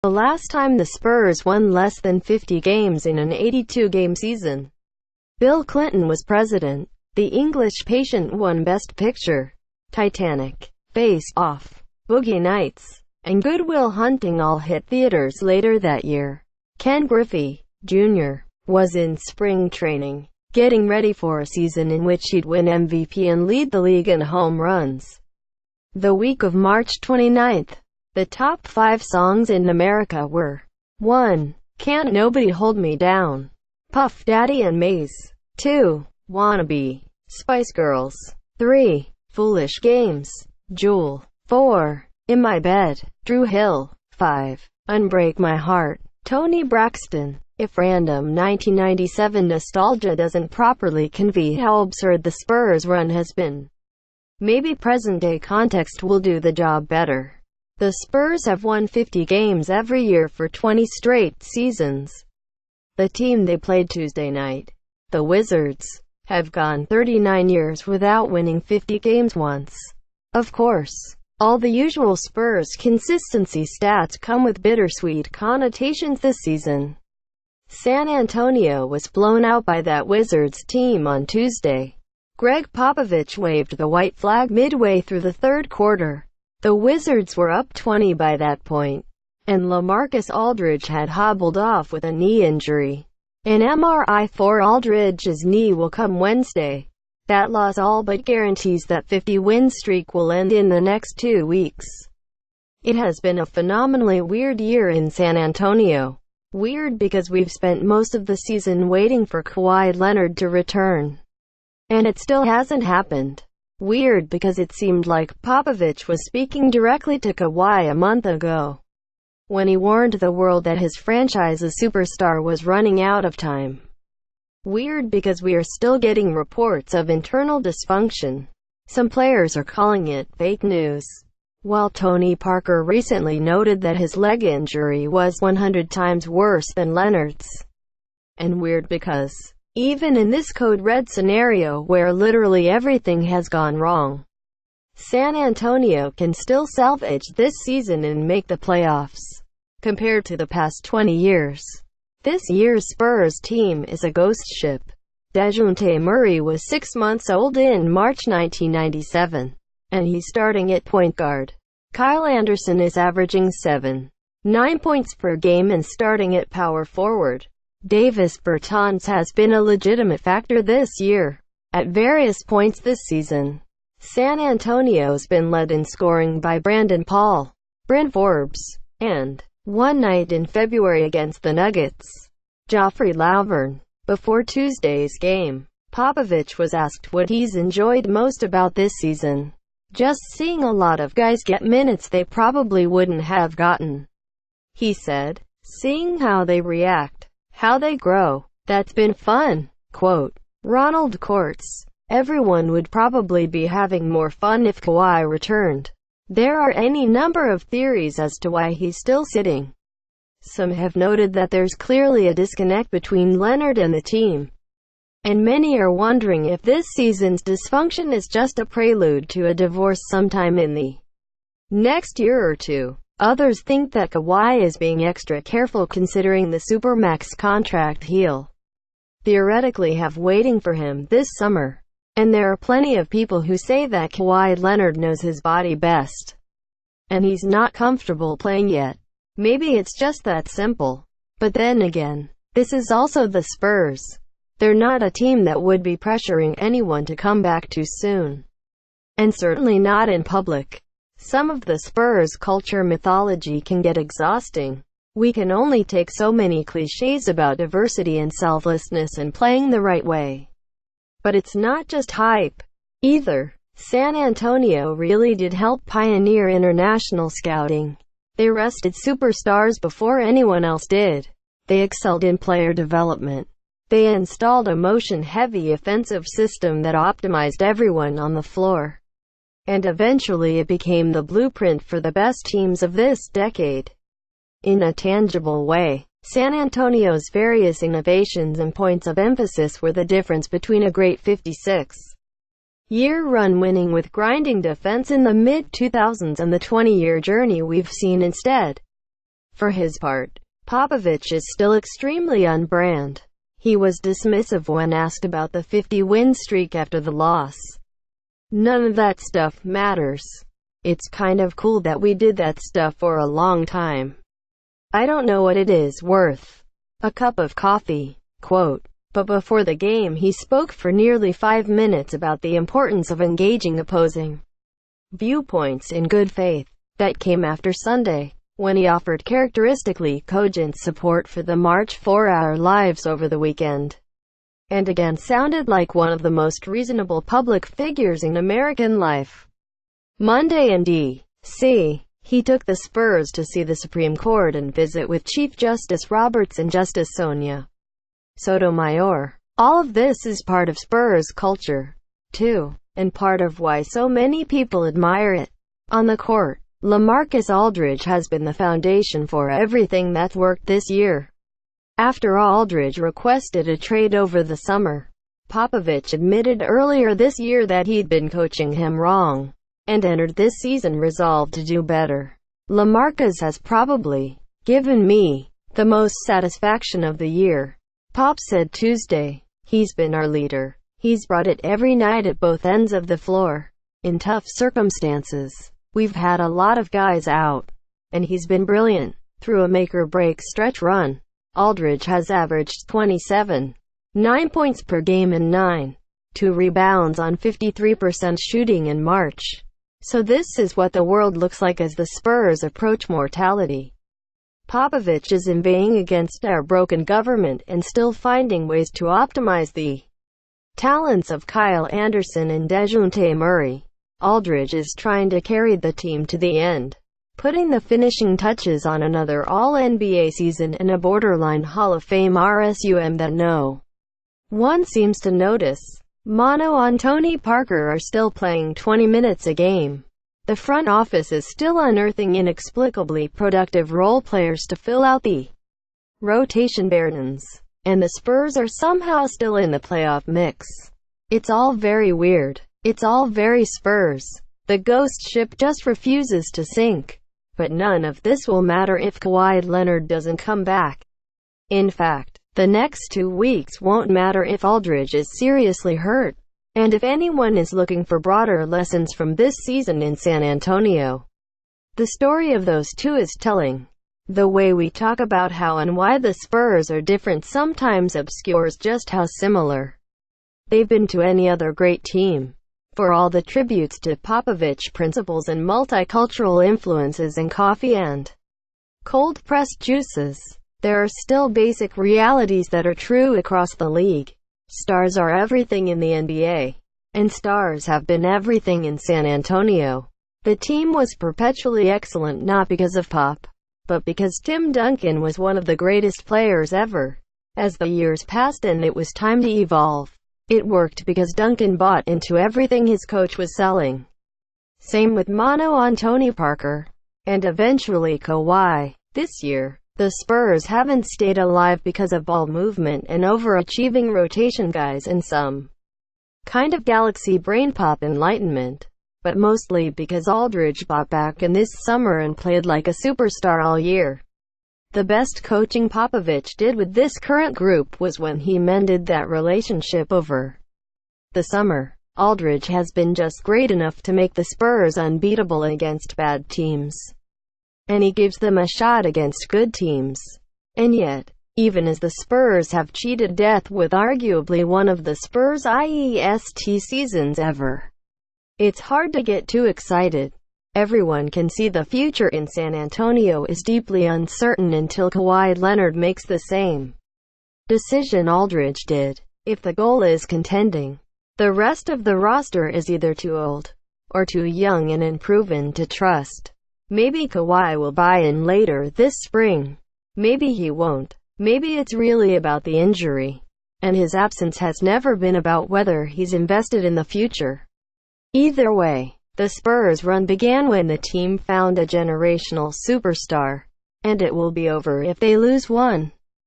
The last time the Spurs won less than 50 games in an 82-game season. Bill Clinton was president. The English Patient won Best Picture. Titanic, Face Off, Boogie Nights, and Good Will Hunting all hit theaters later that year. Ken Griffey, Jr., was in spring training, getting ready for a season in which he'd win MVP and lead the league in home runs. The week of March 29th, the top 5 songs in America were 1. Can't Nobody Hold Me Down, Puff Daddy and Maze. 2. Wannabe, Spice Girls. 3. Foolish Games, Jewel. 4. In My Bed, Drew Hill. 5. Unbreak My Heart, Toni Braxton. If random 1997 nostalgia doesn't properly convey how absurd the Spurs run has been, maybe present-day context will do the job better. The Spurs have won 50 games every year for 20 straight seasons. The team they played Tuesday night, the Wizards, have gone 39 years without winning 50 games once. Of course, all the usual Spurs consistency stats come with bittersweet connotations this season. San Antonio was blown out by that Wizards team on Tuesday. Greg Popovich waved the white flag midway through the third quarter. The Wizards were up 20 by that point, and LaMarcus Aldridge had hobbled off with a knee injury. An MRI for Aldridge's knee will come Wednesday. That loss all but guarantees that 50-win streak will end in the next 2 weeks. It has been a phenomenally weird year in San Antonio. Weird because we've spent most of the season waiting for Kawhi Leonard to return, and it still hasn't happened. Weird because it seemed like Popovich was speaking directly to Kawhi a month ago, when he warned the world that his franchise's superstar was running out of time. Weird because we are still getting reports of internal dysfunction. Some players are calling it fake news, while Tony Parker recently noted that his leg injury was 100 times worse than Leonard's. And weird because, even in this code red scenario where literally everything has gone wrong, San Antonio can still salvage this season and make the playoffs. Compared to the past 20 years, this year's Spurs team is a ghost ship. DeJounte Murray was 6 months old in March 1997, and he's starting at point guard. Kyle Anderson is averaging 7.9 points per game and starting at power forward. Davis Bertans has been a legitimate factor this year. At various points this season, San Antonio's been led in scoring by Brandon Paul, Bryn Forbes, and, one night in February against the Nuggets, Joffrey Lauvergne. Before Tuesday's game, Popovich was asked what he's enjoyed most about this season. Just seeing a lot of guys get minutes they probably wouldn't have gotten. He said, seeing how they react, how they grow, that's been fun. Quote, Ronald Quartz, everyone would probably be having more fun if Kawhi returned. There are any number of theories as to why he's still sitting. Some have noted that there's clearly a disconnect between Leonard and the team, and many are wondering if this season's dysfunction is just a prelude to a divorce sometime in the next year or two. Others think that Kawhi is being extra careful considering the Supermax contract he'll theoretically have waiting for him this summer. And there are plenty of people who say that Kawhi Leonard knows his body best, and he's not comfortable playing yet. Maybe it's just that simple. But then again, this is also the Spurs. They're not a team that would be pressuring anyone to come back too soon. And certainly not in public. Some of the Spurs culture mythology can get exhausting. We can only take so many cliches about diversity and selflessness and playing the right way. But it's not just hype, either. San Antonio really did help pioneer international scouting. They rested superstars before anyone else did. They excelled in player development. They installed a motion-heavy offensive system that optimized everyone on the floor. And eventually it became the blueprint for the best teams of this decade. In a tangible way, San Antonio's various innovations and points of emphasis were the difference between a great 56 year run winning with grinding defense in the mid-2000s and the 20-year journey we've seen instead. For his part, Popovich is still extremely on-brand. He was dismissive when asked about the 50-win streak after the loss. None of that stuff matters. It's kind of cool that we did that stuff for a long time. I don't know what it is worth. A cup of coffee. Quote. But before the game he spoke for nearly 5 minutes about the importance of engaging opposing viewpoints in good faith. That came after Sunday, when he offered characteristically cogent support for the March for Our Lives over the weekend. And again sounded like one of the most reasonable public figures in American life. Monday in D.C., he took the Spurs to see the Supreme Court and visit with Chief Justice Roberts and Justice Sonia Sotomayor. All of this is part of Spurs culture, too, and part of why so many people admire it. On the court, LaMarcus Aldridge has been the foundation for everything that's worked this year. After Aldridge requested a trade over the summer, Popovich admitted earlier this year that he'd been coaching him wrong, and entered this season resolved to do better. LaMarcus has probably given me the most satisfaction of the year, Pop said Tuesday. He's been our leader. He's brought it every night at both ends of the floor. In tough circumstances, we've had a lot of guys out, and he's been brilliant. Through a make-or-break stretch run, Aldridge has averaged 27.9 points per game and 9.2 rebounds on 53% shooting in March. So this is what the world looks like as the Spurs approach mortality. Popovich is inveighing against our broken government and still finding ways to optimize the talents of Kyle Anderson and DeJounte Murray. Aldridge is trying to carry the team to the end, putting the finishing touches on another All-NBA season and a borderline Hall of Fame RSUM that no one seems to notice. Mano and Tony Parker are still playing 20 minutes a game. The front office is still unearthing inexplicably productive role players to fill out the rotation burdens, and the Spurs are somehow still in the playoff mix. It's all very weird. It's all very Spurs. The ghost ship just refuses to sink. But none of this will matter if Kawhi Leonard doesn't come back. In fact, the next 2 weeks won't matter if Aldridge is seriously hurt. And if anyone is looking for broader lessons from this season in San Antonio, the story of those two is telling. The way we talk about how and why the Spurs are different sometimes obscures just how similar they've been to any other great team. For all the tributes to Popovich principles and multicultural influences in coffee and cold-pressed juices, there are still basic realities that are true across the league. Stars are everything in the NBA, and stars have been everything in San Antonio. The team was perpetually excellent not because of Pop, but because Tim Duncan was one of the greatest players ever. As the years passed and it was time to evolve, it worked because Duncan bought into everything his coach was selling. Same with Mano and Tony Parker, and eventually Kawhi. This year, the Spurs haven't stayed alive because of ball movement and overachieving rotation guys and some kind of galaxy brain pop enlightenment, but mostly because Aldridge bought back in this summer and played like a superstar all year. The best coaching Popovich did with this current group was when he mended that relationship over the summer. Aldridge has been just great enough to make the Spurs unbeatable against bad teams, and he gives them a shot against good teams. And yet, even as the Spurs have cheated death with arguably one of the Spurs' IEST seasons ever, it's hard to get too excited. Everyone can see the future in San Antonio is deeply uncertain until Kawhi Leonard makes the same decision Aldridge did. If the goal is contending, the rest of the roster is either too old or too young and unproven to trust. Maybe Kawhi will buy in later this spring. Maybe he won't. Maybe it's really about the injury, and his absence has never been about whether he's invested in the future. Either way, the Spurs' run began when the team found a generational superstar, and it will be over if they lose one.